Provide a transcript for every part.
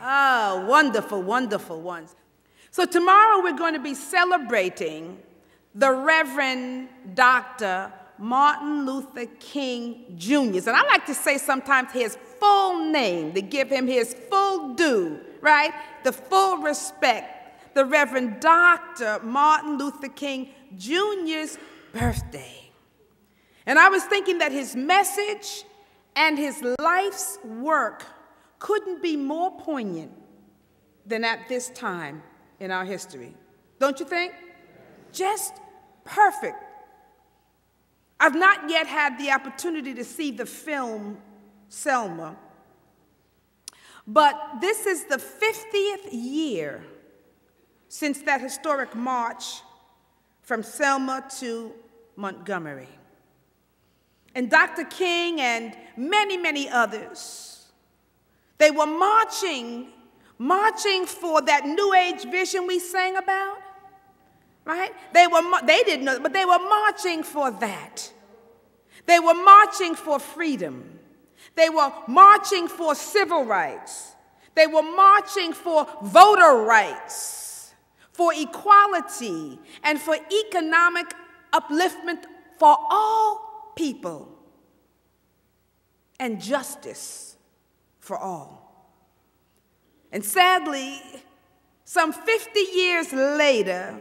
Ah, wonderful, wonderful ones. So tomorrow we're going to be celebrating the Reverend Dr. Martin Luther King Jr. And I like to say sometimes his full name to give him his full due, right? The full respect. The Reverend Dr. Martin Luther King Jr.'s birthday. And I was thinking that his message and his life's work couldn't be more poignant than at this time in our history. Don't you think? Just perfect. I've not yet had the opportunity to see the film Selma, but this is the 50th year since that historic march from Selma to Montgomery. And Dr. King and many, many others, they were marching for that New Age vision we sang about, right? They didn't know, but they were marching for that. They were marching for freedom. They were marching for civil rights. They were marching for voter rights, for equality, and for economic upliftment for all people, and justice for all. And sadly, some 50 years later,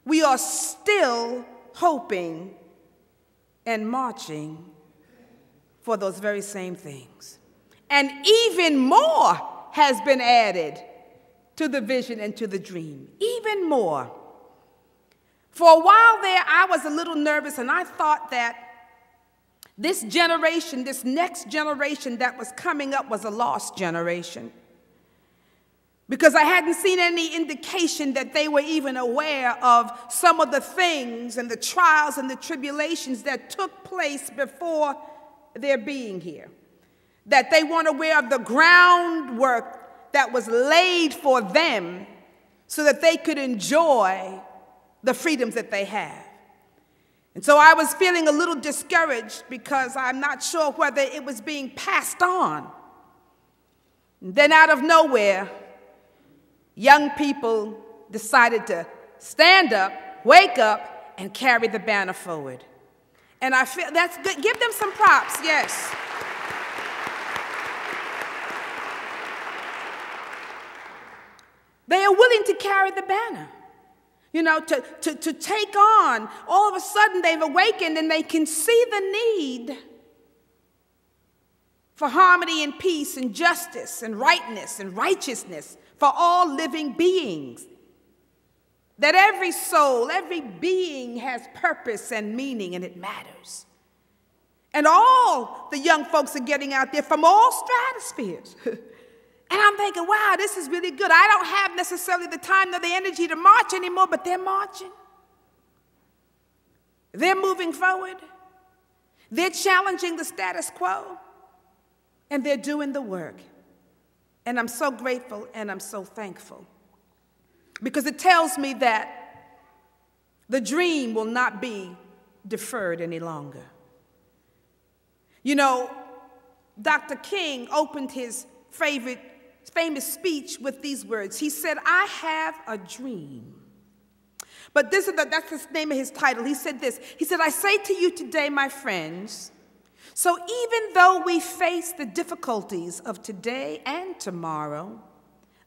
we are still hoping and marching for those very same things. And even more has been added to the vision and to the dream, even more. For a while there, I was a little nervous, and I thought that this generation, this next generation that was coming up was a lost generation, because I hadn't seen any indication that they were even aware of some of the things and the trials and the tribulations that took place before their being here, that they weren't aware of the groundwork that was laid for them so that they could enjoy the freedoms that they have. And so I was feeling a little discouraged because I'm not sure whether it was being passed on. And then out of nowhere, young people decided to stand up, wake up, and carry the banner forward. And I feel that's good. Give them some props, yes. They are willing to carry the banner. You know, to take on, all of a sudden they've awakened and they can see the need for harmony and peace and justice and rightness and righteousness for all living beings. That every soul, every being has purpose and meaning, and it matters. And all the young folks are getting out there from all stratospheres. And I'm thinking, wow, this is really good. I don't have necessarily the time nor the energy to march anymore, but they're marching. They're moving forward. They're challenging the status quo. And they're doing the work. And I'm so grateful and I'm so thankful, because it tells me that the dream will not be deferred any longer. You know, Dr. King opened his famous speech with these words. He said, "I have a dream." But that's the name of his title. He said this. He said, "I say to you today, my friends, so even though we face the difficulties of today and tomorrow,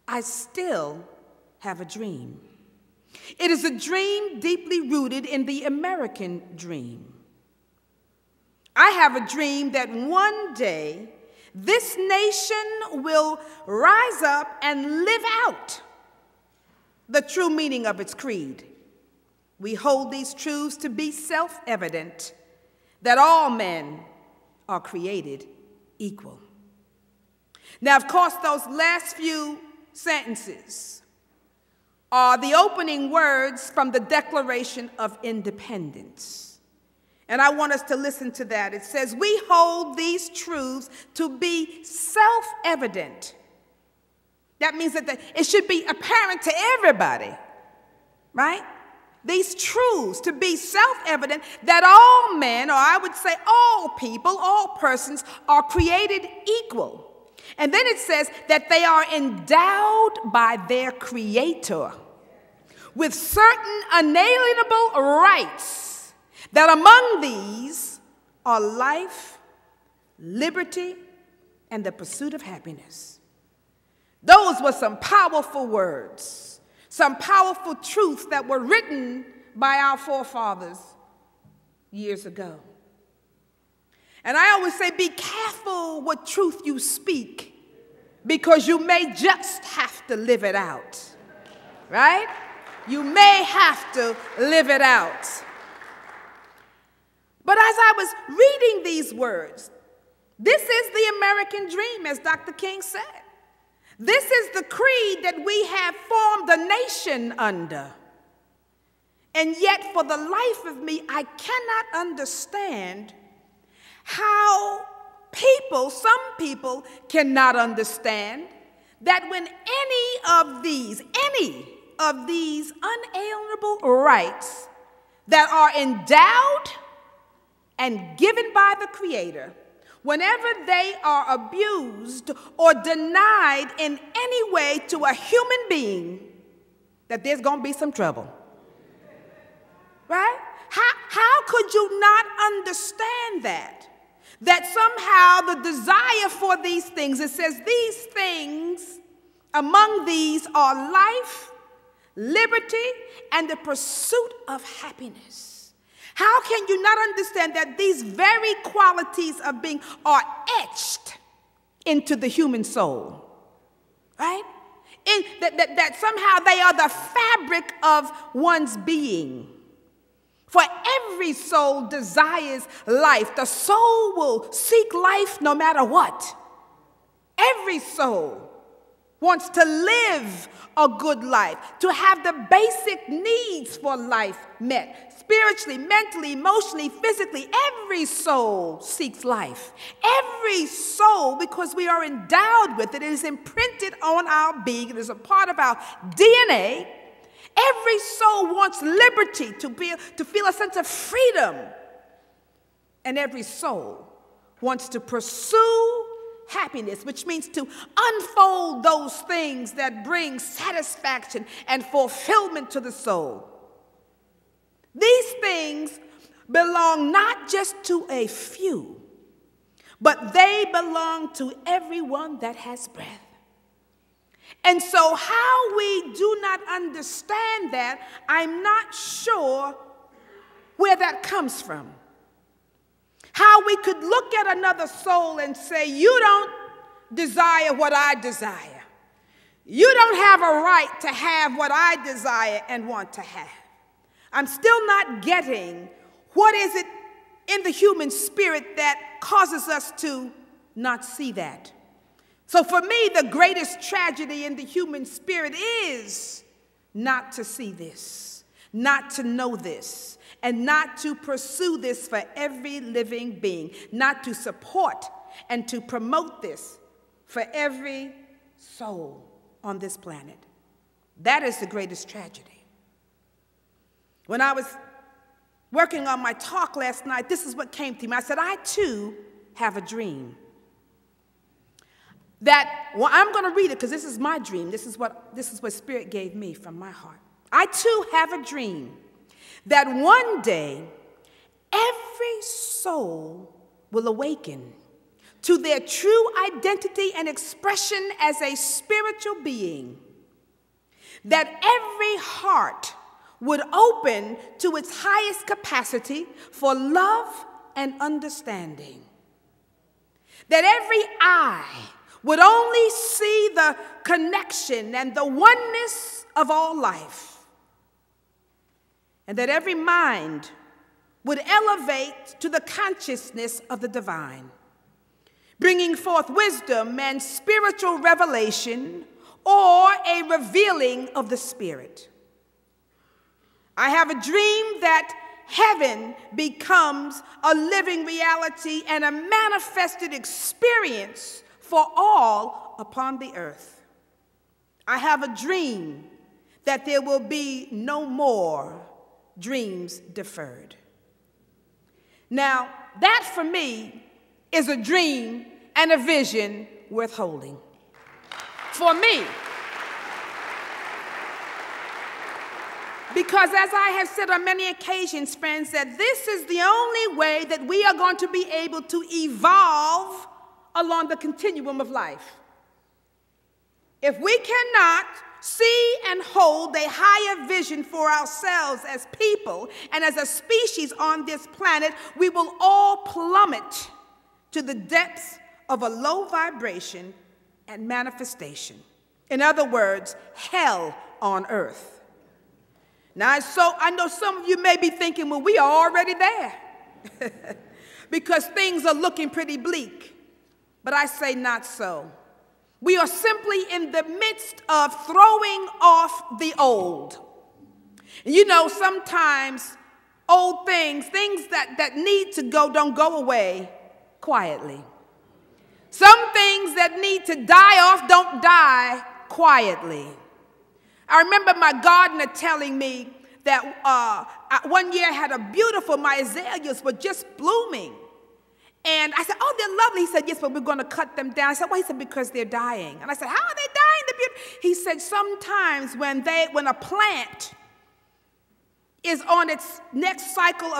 I still have a dream. It is a dream deeply rooted in the American dream. I have a dream that one day this nation will rise up and live out the true meaning of its creed. We hold these truths to be self-evident, that all men are created equal." Now, of course, those last few sentences are the opening words from the Declaration of Independence. And I want us to listen to that. It says, "We hold these truths to be self-evident." That means that it should be apparent to everybody, right? These truths to be self-evident, that all men, or I would say all people, all persons, are created equal, And then it says that they are endowed by their Creator with certain unalienable rights, that among these are life, liberty, and the pursuit of happiness. Those were some powerful words, some powerful truths that were written by our forefathers years ago. And I always say, be careful what truth you speak, because you may just have to live it out, right? You may have to live it out. But as I was reading these words, this is the American dream, as Dr. King said. This is the creed that we have formed a nation under. And yet, for the life of me, I cannot understand how some people cannot understand that when any of these unalienable rights that are endowed and given by the Creator, whenever they are abused or denied in any way to a human being, that there's going to be some trouble. Right? How could you not understand that? That somehow the desire for these things, it says these things, among these are life, liberty, and the pursuit of happiness. How can you not understand that these very qualities of being are etched into the human soul? Right? That somehow they are the fabric of one's being. For every soul desires life. The soul will seek life no matter what. Every soul wants to live a good life, to have the basic needs for life met. Spiritually, mentally, emotionally, physically, every soul seeks life. Every soul, because we are endowed with it, it is imprinted on our being, it is a part of our DNA. Every soul wants liberty, to feel a sense of freedom. And every soul wants to pursue happiness, which means to unfold those things that bring satisfaction and fulfillment to the soul. These things belong not just to a few, but they belong to everyone that has breath. And so how we do not understand that, I'm not sure where that comes from. How we could look at another soul and say, you don't desire what I desire. You don't have a right to have what I desire and want to have. I'm still not getting what is it in the human spirit that causes us to not see that. So for me, the greatest tragedy in the human spirit is not to see this, not to know this, and not to pursue this for every living being, not to support and to promote this for every soul on this planet. That is the greatest tragedy. When I was working on my talk last night, this is what came to me. I said, I too have a dream. I'm going to read it because this is my dream. This is what Spirit gave me from my heart. I too have a dream that one day every soul will awaken to their true identity and expression as a spiritual being. That every heart would open to its highest capacity for love and understanding. That every eye would only see the connection and the oneness of all life. And that every mind would elevate to the consciousness of the divine, bringing forth wisdom and spiritual revelation or a revealing of the Spirit. I have a dream that heaven becomes a living reality and a manifested experience for all upon the earth. I have a dream that there will be no more dreams deferred. Now, that for me is a dream and a vision worth holding. For me, because as I have said on many occasions, friends, that this is the only way that we are going to be able to evolve along the continuum of life. If we cannot see and hold a higher vision for ourselves as people and as a species on this planet, we will all plummet to the depths of a low vibration and manifestation. In other words, hell on earth. Now, so I know some of you may be thinking, well, we are already there because things are looking pretty bleak. But I say not so. We are simply in the midst of throwing off the old. And you know, sometimes old things that need to go, don't go away quietly. Some things that need to die off don't die quietly. I remember my gardener telling me that one year I had a beautiful, my azaleas were just blooming. And I said, oh, they're lovely. He said, yes, but we're going to cut them down. I said, well, he said, because they're dying. And I said, how are they dying? He said, sometimes when a plant is on its next cycle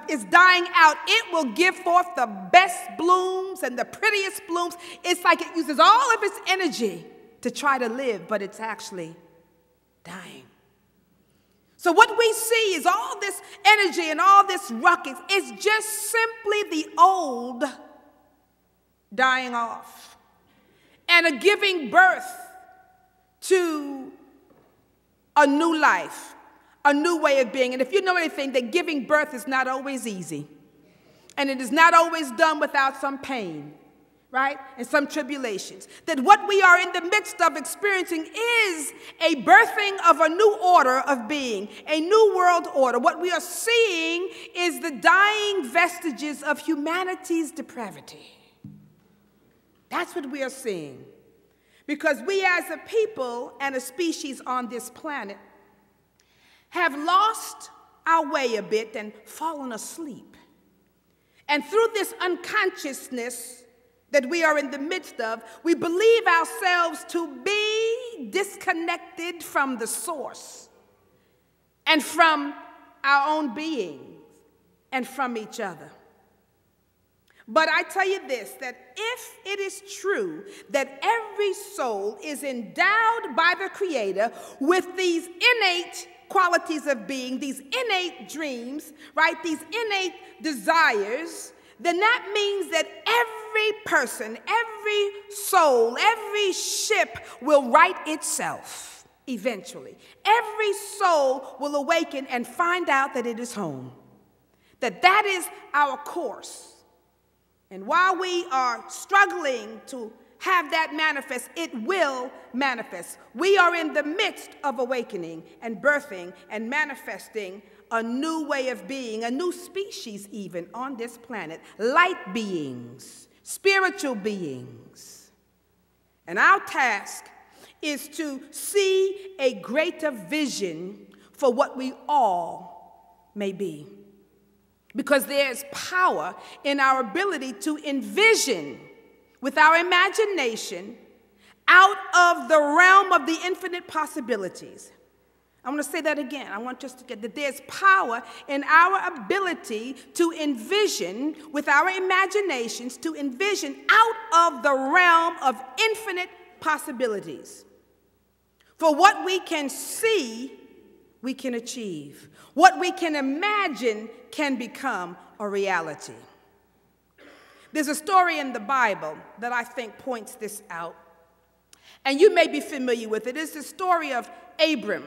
is dying out, it will give forth the best blooms and the prettiest blooms. It's like it uses all of its energy to try to live, but it's actually dying. So what we see is all this energy and all this ruckus. It's just simply the old dying off and a giving birth to a new life, a new way of being. And if you know anything, that giving birth is not always easy. And it is not always done without some pain, right? And some tribulations. That what we are in the midst of experiencing is a birthing of a new order of being, a new world order. What we are seeing is the dying vestiges of humanity's depravity. That's what we are seeing. Because we as a people and a species on this planet have lost our way a bit and fallen asleep. And through this unconsciousness that we are in the midst of, we believe ourselves to be disconnected from the source and from our own being and from each other. But I tell you this, that if it is true that every soul is endowed by the Creator with these innate qualities of being, these innate dreams, right, these innate desires, then that means that every person, every soul, every ship will right itself eventually. Every soul will awaken and find out that it is home, that is our course. And while we are struggling to have that manifest, it will manifest. We are in the midst of awakening and birthing and manifesting a new way of being, a new species even on this planet, light beings, spiritual beings. And our task is to see a greater vision for what we all may be. Because there's power in our ability to envision with our imagination out of the realm of the infinite possibilities. I want to say that again. I want us to get that there's power in our ability to envision with our imaginations, to envision out of the realm of infinite possibilities. For what we can see, we can achieve. What we can imagine can become a reality. There's a story in the Bible that I think points this out, and you may be familiar with it. It's the story of Abram,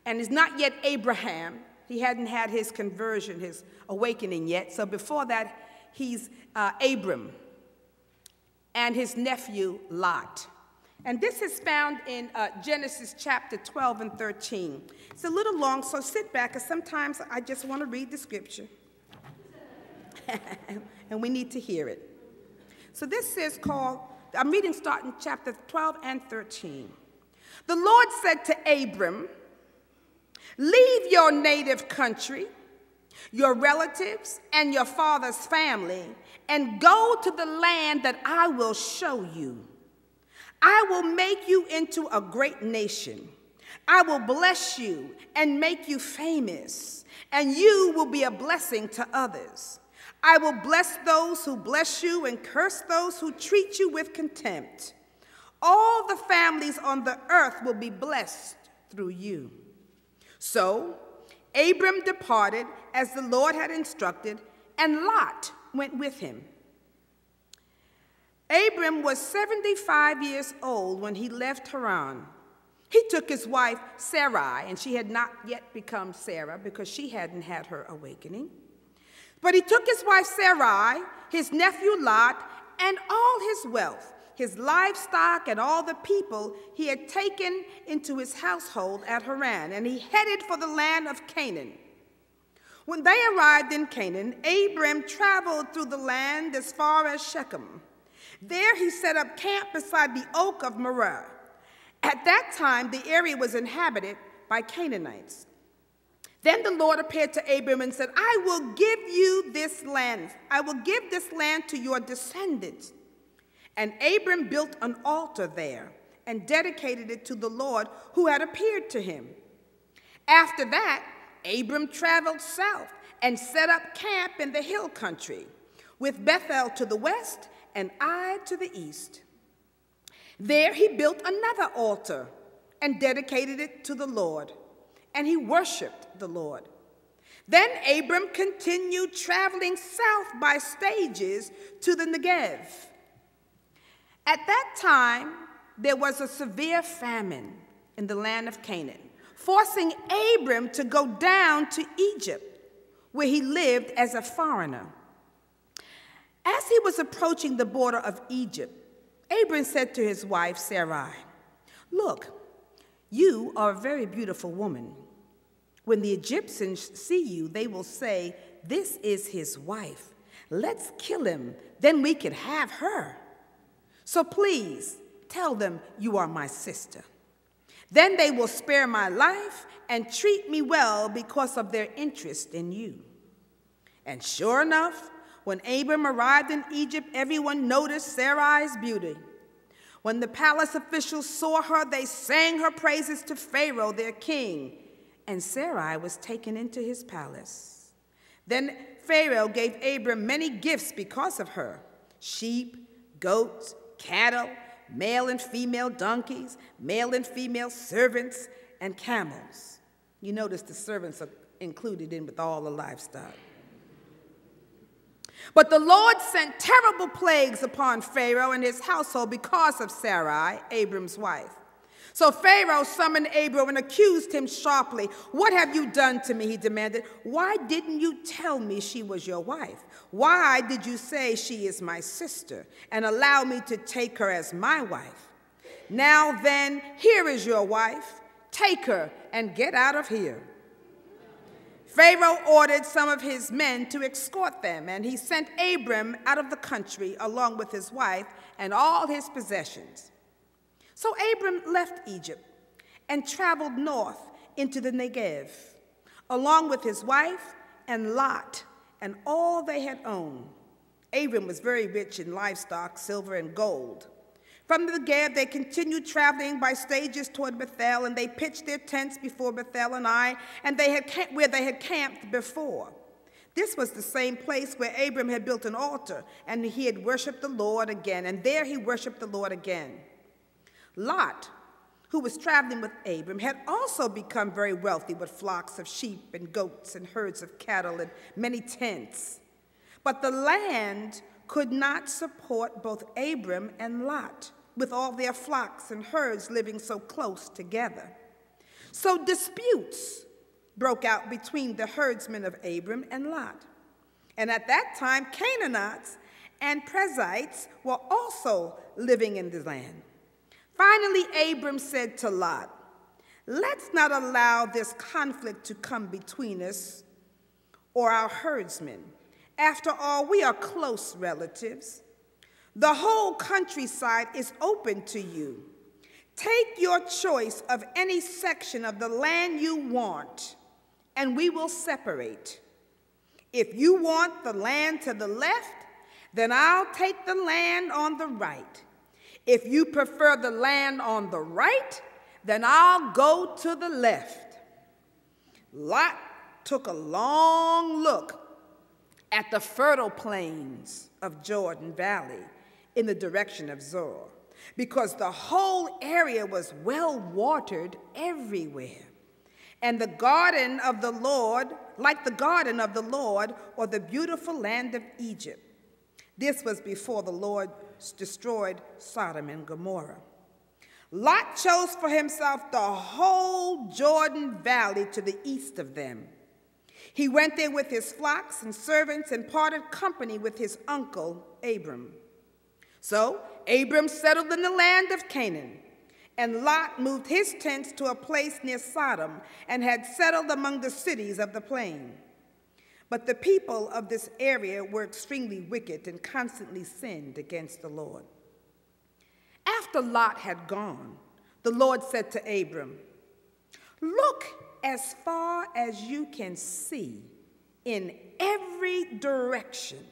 and it's not yet Abraham. He hadn't had his conversion, his awakening yet. So before that, he's Abram and his nephew Lot. And this is found in Genesis chapter 12 and 13. It's a little long, so sit back, because sometimes I just want to read the scripture. And we need to hear it. So this is called, I'm reading starting chapter 12 and 13. The Lord said to Abram, leave your native country your relatives and your father's family, and go to the land that I will show you. I will make you into a great nation. I will bless you and make you famous, and you will be a blessing to others. I will bless those who bless you and curse those who treat you with contempt. All the families on the earth will be blessed through you. So Abram departed as the Lord had instructed, and Lot went with him. Abram was 75 years old when he left Haran. He took his wife Sarai, and she had not yet become Sarah because she hadn't had her awakening. But he took his wife Sarai, his nephew Lot, and all his wealth, his livestock, and all the people he had taken into his household at Haran, and he headed for the land of Canaan. When they arrived in Canaan, Abram traveled through the land as far as Shechem. There he set up camp beside the oak of Moreh. At that time, the area was inhabited by Canaanites. Then the Lord appeared to Abram and said, I will give you this land. I will give this land to your descendants. And Abram built an altar there and dedicated it to the Lord who had appeared to him. After that, Abram traveled south and set up camp in the hill country, with Bethel to the west and Ai to the east. There he built another altar and dedicated it to the Lord, and he worshiped the Lord. Then Abram continued traveling south by stages to the Negev. At that time, there was a severe famine in the land of Canaan, forcing Abram to go down to Egypt, where he lived as a foreigner. As he was approaching the border of Egypt, Abram said to his wife Sarai, look, you are a very beautiful woman. When the Egyptians see you, they will say, this is his wife. Let's kill him, then we can have her. So please tell them you are my sister. Then they will spare my life and treat me well because of their interest in you. And sure enough, when Abram arrived in Egypt, everyone noticed Sarai's beauty. When the palace officials saw her, they sang her praises to Pharaoh, their king, and Sarai was taken into his palace. Then Pharaoh gave Abram many gifts because of her: sheep, goats, cattle, male and female donkeys, male and female servants, and camels. You notice the servants are included in with all the livestock. But the Lord sent terrible plagues upon Pharaoh and his household because of Sarai, Abram's wife. So Pharaoh summoned Abram and accused him sharply. What have you done to me, he demanded. Why didn't you tell me she was your wife? Why did you say she is my sister and allow me to take her as my wife? Now then, here is your wife. Take her and get out of here. Pharaoh ordered some of his men to escort them, and he sent Abram out of the country along with his wife and all his possessions. So Abram left Egypt and traveled north into the Negev, along with his wife and Lot and all they had owned. Abram was very rich in livestock, silver, and gold. From the Negev, they continued traveling by stages toward Bethel, and they pitched their tents before Bethel and Ai, and where they had camped before. This was the same place where Abram had built an altar, and he had worshiped the Lord again, and there he worshiped the Lord again. Lot, who was traveling with Abram, had also become very wealthy with flocks of sheep and goats and herds of cattle and many tents. But the land could not support both Abram and Lot, with all their flocks and herds living so close together. So disputes broke out between the herdsmen of Abram and Lot. And at that time, Canaanites and Perizzites were also living in the land. Finally, Abram said to Lot, let's not allow this conflict to come between us or our herdsmen. After all, we are close relatives. The whole countryside is open to you. Take your choice of any section of the land you want, and we will separate. If you want the land to the left, then I'll take the land on the right. If you prefer the land on the right, then I'll go to the left. Lot took a long look at the fertile plains of Jordan Valley in the direction of Zoar, because the whole area was well watered everywhere. And the garden of the Lord, like the garden of the Lord, or the beautiful land of Egypt. This was before the Lord destroyed Sodom and Gomorrah. Lot chose for himself the whole Jordan Valley to the east of them. He went there with his flocks and servants and parted company with his uncle Abram. So Abram settled in the land of Canaan, and Lot moved his tents to a place near Sodom and had settled among the cities of the plain. But the people of this area were extremely wicked and constantly sinned against the Lord. After Lot had gone, the Lord said to Abram, "Look as far as you can see in every direction,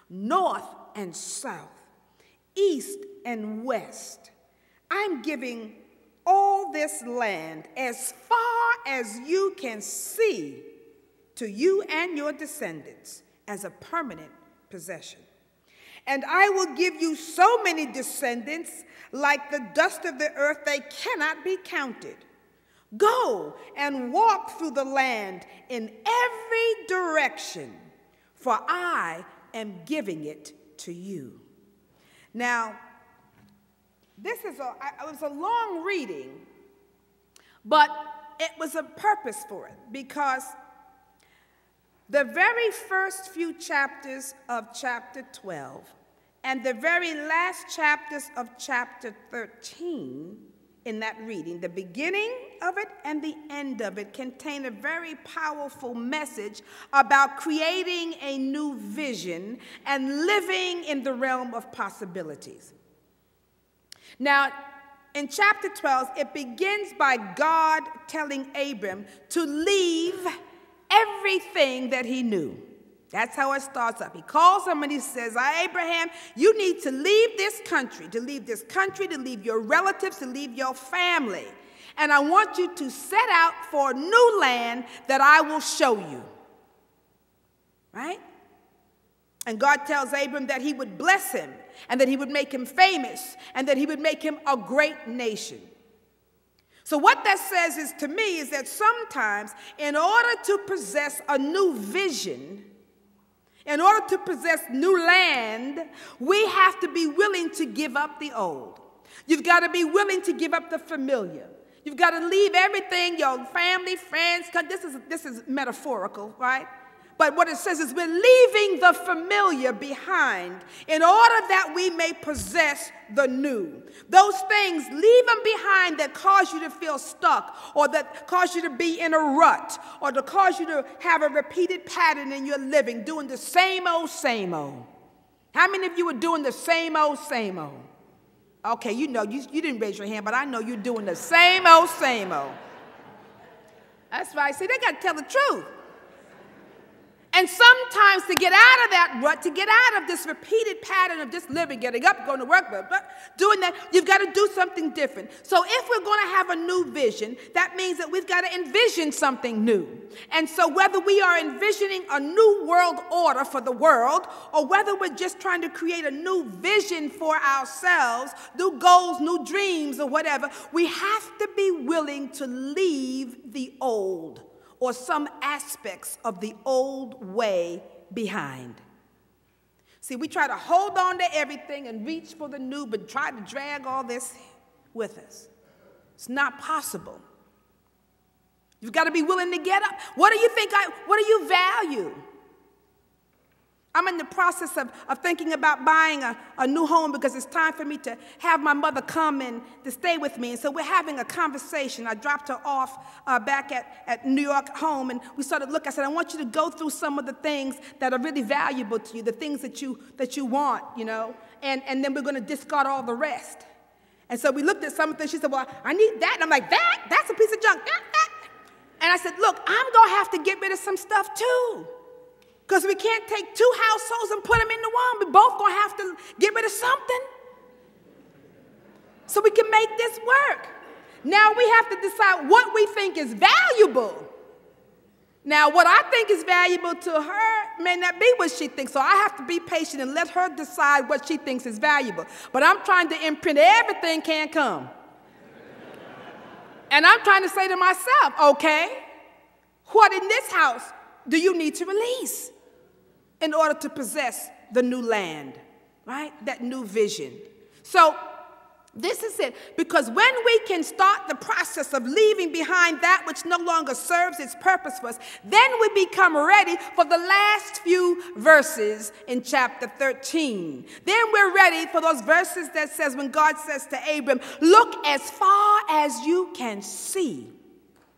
north and south, east and west. I'm giving all this land as far as you can see to you and your descendants as a permanent possession. And I will give you so many descendants, like the dust of the earth, they cannot be counted. Go and walk through the land in every direction, for I am giving it to you." Now, it was a long reading, but it was a purpose for it, because the very first few chapters of chapter 12 and the very last chapters of chapter 13 in that reading, the beginning of it and the end of it, contain a very powerful message about creating a new vision and living in the realm of possibilities. Now, in chapter 12, it begins by God telling Abram to leave everything that he knew. That's how it starts up. He calls him and he says, "Abraham, you need to leave this country, to leave your relatives, to leave your family. And I want you to set out for a new land that I will show you." Right? And God tells Abram that he would bless him and that he would make him famous and that he would make him a great nation. So what that says is, to me, is that sometimes in order to possess a new vision, in order to possess new land, we have to be willing to give up the old. You've got to be willing to give up the familiar. You've got to leave everything, your family, friends. This is metaphorical, right? But what it says is we're leaving the familiar behind in order that we may possess the new. Those things, leave them behind that cause you to feel stuck, or that cause you to be in a rut, or to cause you to have a repeated pattern in your living, doing the same old, same old. How many of you are doing the same old, same old? Okay, you know, you didn't raise your hand, but I know you're doing the same old, same old. That's right. See, they got to tell the truth. And sometimes to get out of that rut, to get out of this repeated pattern of just living, getting up, going to work, doing that, you've got to do something different. So if we're going to have a new vision, that means that we've got to envision something new. And so whether we are envisioning a new world order for the world, or whether we're just trying to create a new vision for ourselves, new goals, new dreams, or whatever, we have to be willing to leave the old, or some aspects of the old way behind. See, we try to hold on to everything and reach for the new, but try to drag all this with us. It's not possible. You've got to be willing to get up. What do you think? What do you value? I'm in the process of thinking about buying a new home, because it's time for me to have my mother come and to stay with me. And so we're having a conversation. I dropped her off back at New York home, and we started looking. I said, I want you to go through some of the things that are really valuable to you, the things that you want, you know, and then we're going to discard all the rest. And so we looked at some of the things. She said, well, I need that. And I'm like, that's a piece of junk. That. And I said, look, I'm going to have to get rid of some stuff too. Because we can't take two households and put them into one. We're both going to have to get rid of something so we can make this work. Now we have to decide what we think is valuable. Now, what I think is valuable to her may not be what she thinks, so I have to be patient and let her decide what she thinks is valuable. But I'm trying to imprint everything can come. And I'm trying to say to myself, okay, what in this house do you need to release in order to possess the new land, right? That new vision. So this is it, because when we can start the process of leaving behind that which no longer serves its purpose for us, then we become ready for the last few verses in chapter 13. Then we're ready for those verses that says, when God says to Abram, look as far as you can see,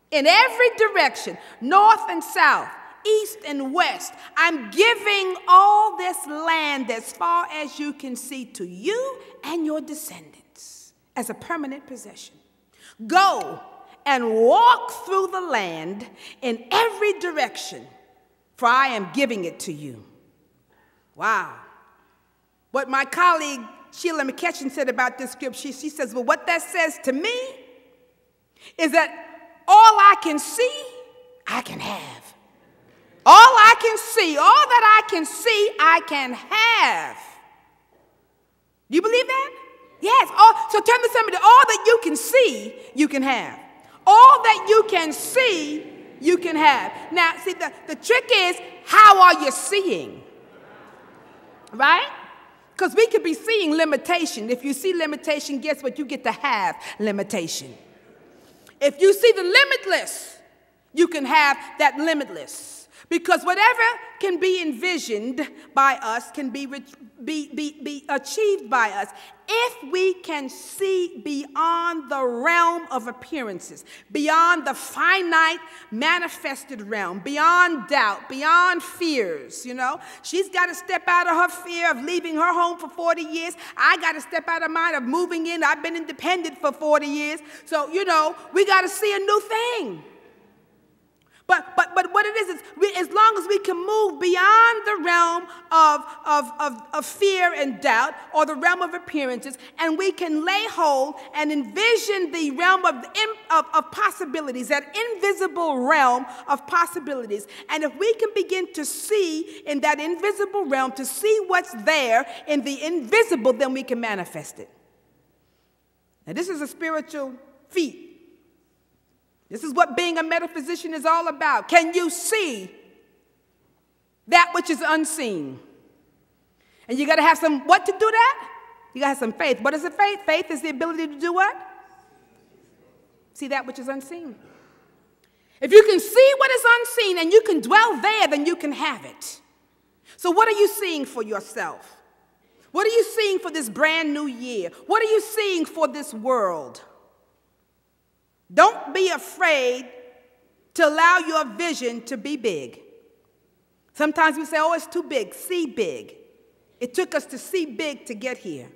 in every direction, north and south, east and west. I'm giving all this land as far as you can see to you and your descendants as a permanent possession. Go and walk through the land in every direction, for I am giving it to you. Wow. What my colleague Sheila McKetchin said about this scripture, she says, well, what that says to me is that all I can see, I can have. All I can see, all that I can see, I can have. Do you believe that? Yes. So tell me somebody, all that you can see, you can have. All that you can see, you can have. Now, see, the trick is, how are you seeing? Right? Because we could be seeing limitation. If you see limitation, guess what? You get to have limitation. If you see the limitless, you can have that limitless. Because whatever can be envisioned by us can be achieved by us if we can see beyond the realm of appearances, beyond the finite manifested realm, beyond doubt, beyond fears, you know. She's got to step out of her fear of leaving her home for 40 years. I got to step out of mine of moving in. I've been independent for 40 years. So, you know, we got to see a new thing. But what it is as long as we can move beyond the realm of fear and doubt, or the realm of appearances, and we can lay hold and envision the realm of possibilities, that invisible realm of possibilities. And if we can begin to see in that invisible realm, to see what's there in the invisible, then we can manifest it. Now, this is a spiritual feat. This is what being a metaphysician is all about. Can you see that which is unseen? And you got to have some, what to do that? You got to have some faith. What is it, faith? Faith is the ability to do what? See that which is unseen. If you can see what is unseen and you can dwell there, then you can have it. So what are you seeing for yourself? What are you seeing for this brand new year? What are you seeing for this world? Don't be afraid to allow your vision to be big. Sometimes we say, oh, it's too big. See big. It took us to see big to get here.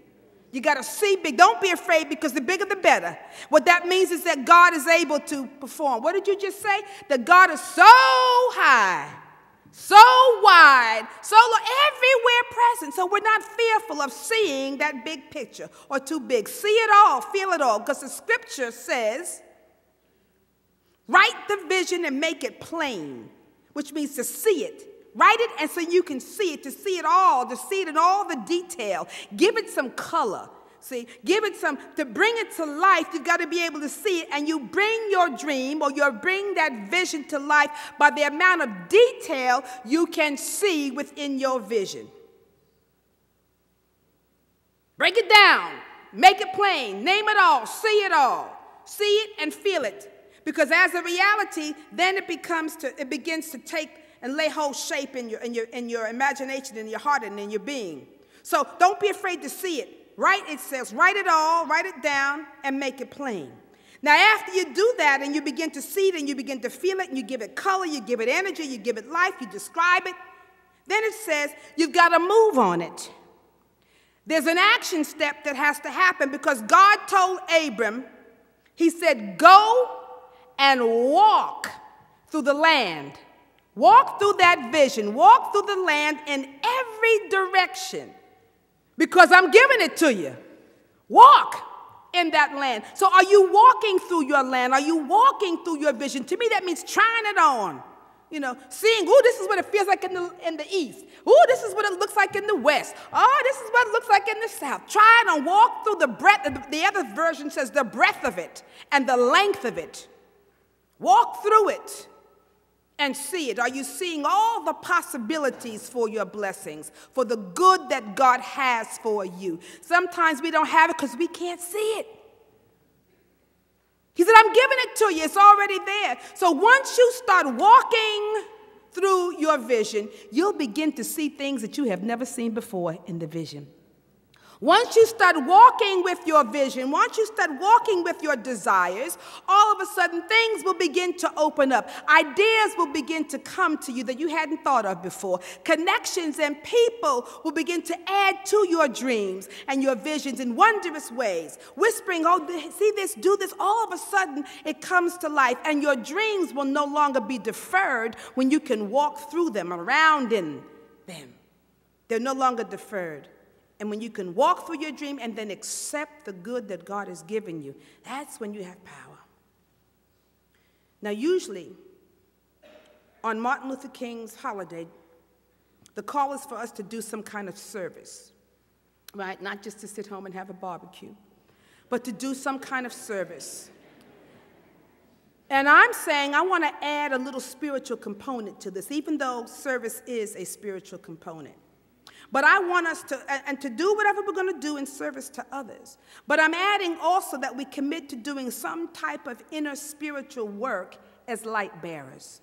You got to see big. Don't be afraid, because the bigger the better. What that means is that God is able to perform. What did you just say? That God is so high, so wide, so everywhere present. So we're not fearful of seeing that big picture or too big. See it all, feel it all, because the scripture says, write the vision and make it plain, which means to see it. Write it and so you can see it, to see it all, to see it in all the detail. Give it some color. See, give it some, to bring it to life, you've got to be able to see it. And you bring your dream, or you bring that vision to life by the amount of detail you can see within your vision. Break it down. Make it plain. Name it all. See it all. See it and feel it. Because as a reality, then it begins to take and lay whole shape in your imagination, in your heart, and in your being. So don't be afraid to see it. It says, write it all, write it down, and make it plain. Now, after you do that, and you begin to see it, and you begin to feel it, and you give it color, you give it energy, you give it life, you describe it, then it says you've got to move on it. There's an action step that has to happen, because God told Abram, he said, go and walk through the land. Walk through that vision. Walk through the land in every direction because I'm giving it to you. Walk in that land. So are you walking through your land? Are you walking through your vision? To me, that means trying it on. You know, seeing, ooh, this is what it feels like in the east. Ooh, this is what it looks like in the west. Oh, this is what it looks like in the south. Try it on. Walk through the breadth. The other version says the breadth of it and the length of it. Walk through it and see it. Are you seeing all the possibilities for your blessings, for the good that God has for you? Sometimes we don't have it because we can't see it. He said, I'm giving it to you. It's already there. So once you start walking through your vision, you'll begin to see things that you have never seen before in the vision. Once you start walking with your vision, once you start walking with your desires, all of a sudden things will begin to open up. Ideas will begin to come to you that you hadn't thought of before. Connections and people will begin to add to your dreams and your visions in wondrous ways. Whispering, oh, see this, do this. All of a sudden it comes to life, and your dreams will no longer be deferred when you can walk through them, around in them. They're no longer deferred. And when you can walk through your dream and then accept the good that God has given you, that's when you have power. Now, usually, on Martin Luther King's holiday, the call is for us to do some kind of service, right? Not just to sit home and have a barbecue, but to do some kind of service. And I'm saying I want to add a little spiritual component to this, even though service is a spiritual component. But I want us to do whatever we're going to do in service to others. But I'm adding also that we commit to doing some type of inner spiritual work as light bearers.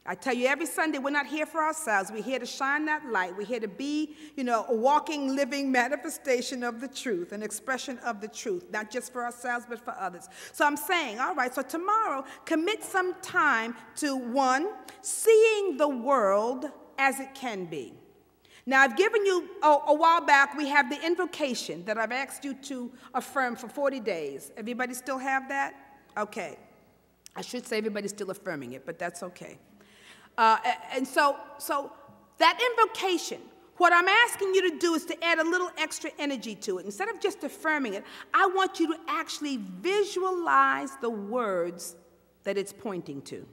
I tell you, every Sunday, we're not here for ourselves. We're here to shine that light. We're here to be, a walking, living manifestation of the truth, an expression of the truth, not just for ourselves, but for others. So I'm saying, all right, so tomorrow, commit some time to, 1, seeing the world as it can be. Now, I've given you, a while back, we have the invocation that I've asked you to affirm for 40 days. Everybody still have that? Okay. I should say everybody's still affirming it, but that's okay. And so that invocation, what I'm asking you to do is to add a little extra energy to it. Instead of just affirming it, I want you to actually visualize the words that it's pointing to.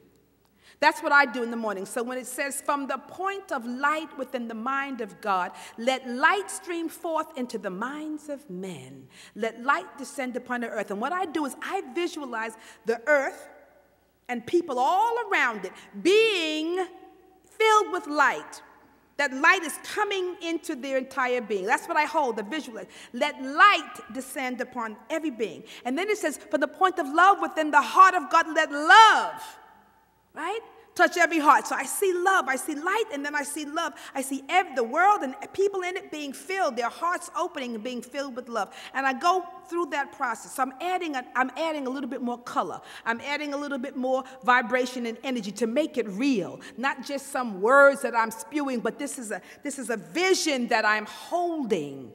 That's what I do in the morning. So when it says, from the point of light within the mind of God, let light stream forth into the minds of men. Let light descend upon the earth. And what I do is I visualize the earth and people all around it being filled with light. That light is coming into their entire being. That's what I hold, the visual. Let light descend upon every being. And then it says, from the point of love within the heart of God, let love, right, touch every heart. So I see love, I see light, and then I see love. I see the world and people in it being filled, their hearts opening and being filled with love. And I go through that process. So I'm adding a little bit more color. I'm adding a little bit more vibration and energy to make it real. Not just some words that I'm spewing, but this is a vision that I'm holding,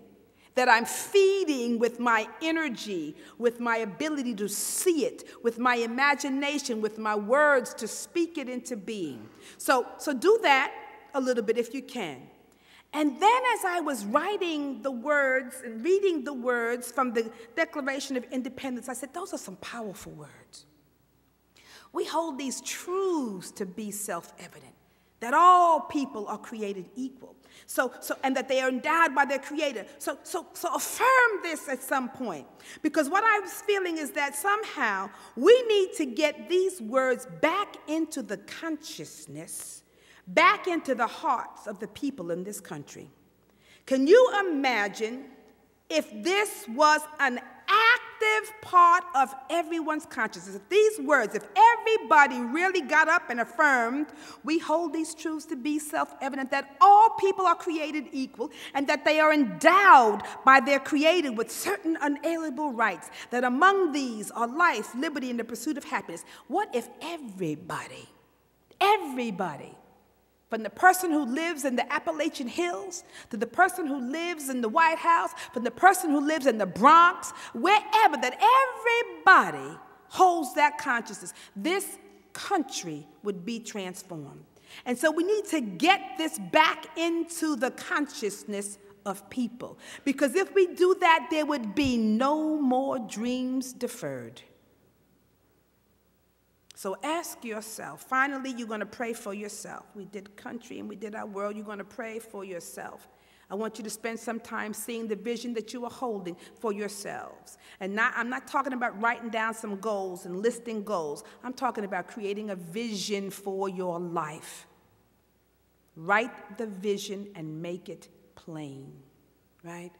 that I'm feeding with my energy, with my ability to see it, with my imagination, with my words to speak it into being. So do that a little bit if you can. And then as I was writing the words and reading the words from the Declaration of Independence, I said, those are some powerful words. We hold these truths to be self-evident, that all people are created equal. And that they are endowed by their Creator. So affirm this at some point. Because what I was feeling is that somehow we need to get these words back into the consciousness, back into the hearts of the people in this country. Can you imagine if this was an active part of everyone's consciousness? If these words, if everybody really got up and affirmed, we hold these truths to be self-evident, that all people are created equal and that they are endowed by their Creator with certain unalienable rights, that among these are life, liberty, and the pursuit of happiness. What if everybody, from the person who lives in the Appalachian Hills to the person who lives in the White House, from the person who lives in the Bronx, wherever, that everybody holds that consciousness, this country would be transformed. And so we need to get this back into the consciousness of people. Because if we do that, there would be no more dreams deferred. So ask yourself. Finally, you're going to pray for yourself. We did country and we did our world. You're going to pray for yourself. I want you to spend some time seeing the vision that you are holding for yourselves. And I'm not talking about writing down some goals and listing goals. I'm talking about creating a vision for your life. Write the vision and make it plain, right?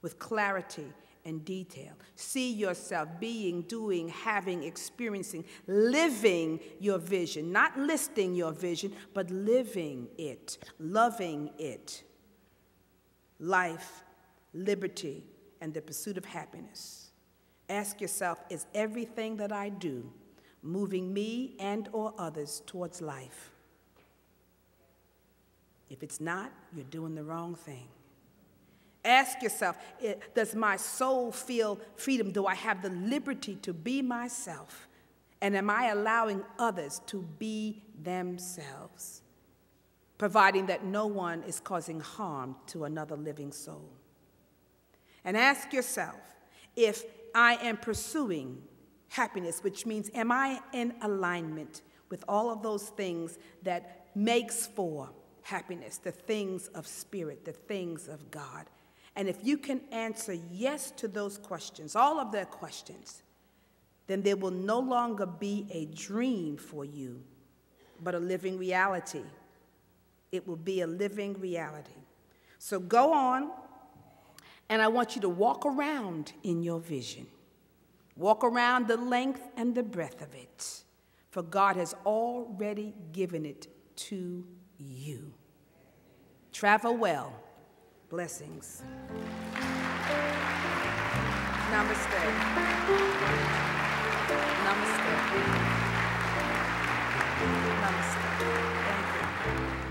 With clarity and detail. See yourself being, doing, having, experiencing, living your vision. Not listing your vision, but living it, loving it. Life, liberty, and the pursuit of happiness. Ask yourself, is everything that I do moving me and or others towards life? If it's not, you're doing the wrong thing. Ask yourself, does my soul feel freedom? Do I have the liberty to be myself? And am I allowing others to be themselves? Providing that no one is causing harm to another living soul. And ask yourself, if I am pursuing happiness, which means am I in alignment with all of those things that makes for happiness, the things of spirit, the things of God. And if you can answer yes to those questions, all of their questions, then there will no longer be a dream for you, but a living reality. It will be a living reality. So go on, and I want you to walk around in your vision. Walk around the length and the breadth of it, for God has already given it to you. Travel well. Blessings. Namaste. Namaste. Namaste. Thank you.